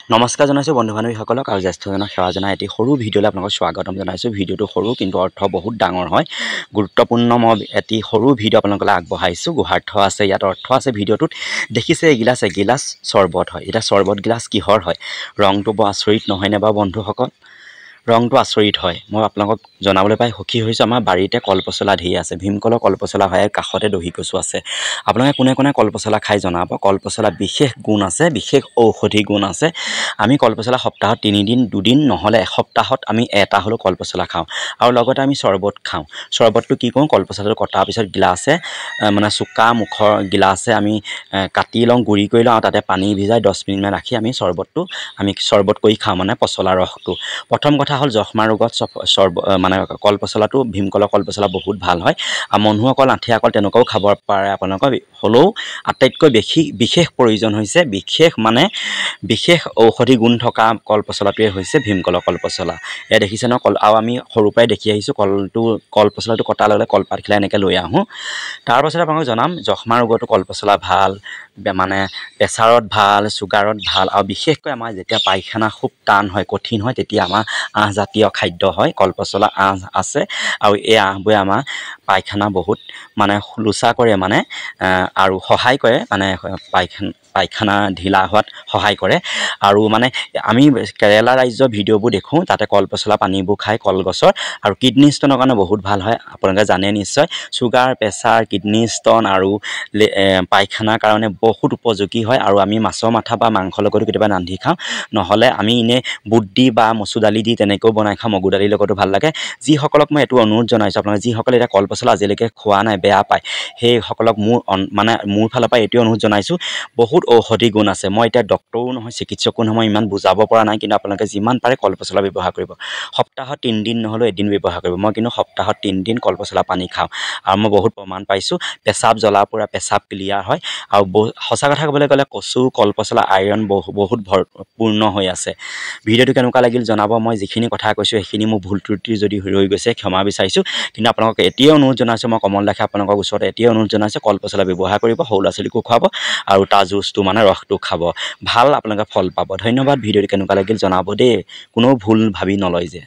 নমস্কাৰ জনাইছোঁ বন্ধু বান্ধৱীসকলক আৰু জ্যেষ্ঠজনক সেৱা জনাই এটি সৰু ভিডিঅ'লৈ আপোনালোকক স্বাগতম জনাইছোঁ। ভিডিঅ'টো সৰু কিন্তু অৰ্থ বহুত ডাঙৰ হয়, গুৰুত্বপূৰ্ণ। মই এটি সৰু ভিডিঅ' আপোনালোকলৈ আগবঢ়াইছোঁ। গুহাৰ্থ আছে, ইয়াত অৰ্থ আছে। ভিডিঅ'টোত দেখিছে এগিলাচ চৰ্বত হয়। এতিয়া চৰ্বত গিলাচ কিহৰ হয়? ৰংটো বৰ আচৰিত নহয়নে বাৰু বন্ধুসকল? ৰংটো আচৰিত হয়। মই আপোনালোকক জনাবলৈ পাই সুখী হৈছোঁ। আমাৰ বাৰীতে কলপচলা ঢেৰ আছে, ভীমকলৰ কলপচলা হয়, কাষতে দহি কচু আছে। আপোনালোকে কোনে কোনে কলপচলা খাই জনাব। কলপচলা বিশেষ গুণ আছে, বিশেষ ঔষধি গুণ আছে। আমি কলপচলা সপ্তাহত 3 দিন 2 দিন নহ'লে এসপ্তাহত আমি এটা হ'লেও কলপচলা খাওঁ আৰু লগতে আমি চৰ্বত খাওঁ। চৰ্বতটো কি কৰোঁ? কলপচলাটো কটাৰ পিছত গিলাচে মানে চোকা মুখৰ গিলাচে আমি কাটি লওঁ, গুড়ি কৰি লওঁ আৰু তাতে পানী ভিজাই 10 মিনিটমান ৰাখি আমি চৰ্বত কৰি খাওঁ, মানে পচলা ৰসটো। প্ৰথম কথা হ'ল যক্ষ্মা ৰোগত মানে কলপচলাটো, ভীমকলৰ কলপচলা বহুত ভাল হয়। আৰু মনুহ কল, আঠিয়া কল তেনেকুৱাও খাব পাৰে আপোনালোকৰ। হ'লেও আটাইতকৈ বিশেষ প্ৰয়োজন হৈছে, বিশেষ ঔষধি গুণ থকা কলপচলাটোৱে হৈছে ভীমকলৰ কলপচলা। এয়া দেখিছে ন, আৰু আমি সৰুৰ পৰাই দেখি আহিছোঁ কলপচলাটো কটাৰ লগে কলপাতখিলা এনেকৈ লৈ আহোঁ। তাৰপাছত আপোনালোকক জনাম, যক্ষ্মা ৰোগতো কলপচলা ভাল, মানে প্ৰেছাৰত ভাল, চুগাৰত ভাল। আৰু বিশেষকৈ আমাৰ যেতিয়া পায়খানা খুব টান হয়, কঠিন হয়, তেতিয়া আমাৰ আঁহজাতীয় খাদ্য হয়। কলপচলা আঁহ আছে আৰু এই আঁহবোৰে আমাৰ পায়খানা বহুত মানে লোচা কৰে, মানে আৰু সহায় কৰে, মানে পায়খানা ঢিলা হোৱাত সহায় কৰে। আৰু মানে আমি কেৰেলা ৰাজ্যৰ ভিডিঅ'বোৰ দেখোঁ, তাতে কলপচলা পানীবোৰ খায় কলগছৰ, আৰু কিডনী ষ্টনৰ কাৰণে বহুত ভাল হয়। আপোনালোকে জানে নিশ্চয়, চুগাৰ, প্ৰেছাৰ, কিডনী ষ্টন আৰু পায়খানাৰ কাৰণে বহুত উপযোগী হয়। আৰু আমি মাছৰ মাথা বা মাংসৰ লগতো কেতিয়াবা ৰান্ধি খাওঁ, নহ'লে আমি এনেই বুট দি বা মচুৰ দালি দি তেনেকৈও বনাই খাওঁ, মগুৰ দালিৰ লগতো ভাল লাগে। যিসকলক মই এইটো অনুৰোধ জনাইছোঁ, আপোনালোকে যিসকলে এতিয়া কলপচলা আজিলৈকে খোৱা নাই, বেয়া পায়, সেইসকলক মোৰ ফালৰ পৰা এইটোৱে অনুৰোধ জনাইছোঁ, বহুত ঔষধি গুণ আছে। মই এতিয়া ডক্তৰো নহয়, চিকিৎসকো নহয়, মই ইমান বুজাব পৰা নাই, কিন্তু আপোনালোকে যিমান পাৰে কলপচলা ব্যৱহাৰ কৰিব। সপ্তাহত 3 দিন নহ'লেও এদিন ব্যৱহাৰ কৰিব। মই কিন্তু সপ্তাহত 3 দিন কলপচলা পানী খাওঁ আৰু মই বহুত প্ৰমাণ পাইছোঁ। পেচাব জ্বলা পোৰা, পেচাব ক্লিয়াৰ হয়। আৰু সঁচা কথা ক'বলৈ গ'লে কচু, কলপচলা আইৰণ বহুত ভৰপূৰ্ণ হৈ আছে। ভিডিঅ'টো কেনেকুৱা লাগিল জনাব। মই যিখিনি কথা কৈছোঁ সেইখিনি মোৰ ভুল ত্ৰুটি যদি ৰৈ গৈছে ক্ষমা বিচাৰিছোঁ। কিন্তু আপোনালোকক এতিয়াই অনুৰোধ জনাইছোঁ, মই কমল দাসে আপোনালোকৰ ওচৰত এতিয়াই অনুৰোধ জনাইছোঁ, কলপচলা ব্যৱহাৰ কৰিব, সৰু ল'ৰা ছোৱালীকো খুৱাব আৰু তাৰ জুচটো মানে ৰসটো খাব, ভাল আপোনালোকে ফল পাব। ধন্যবাদ। ভিডিঅ'টো কেনেকুৱা লাগিল জনাব দেই, কোনেও ভুল ভাবি নলয় যে।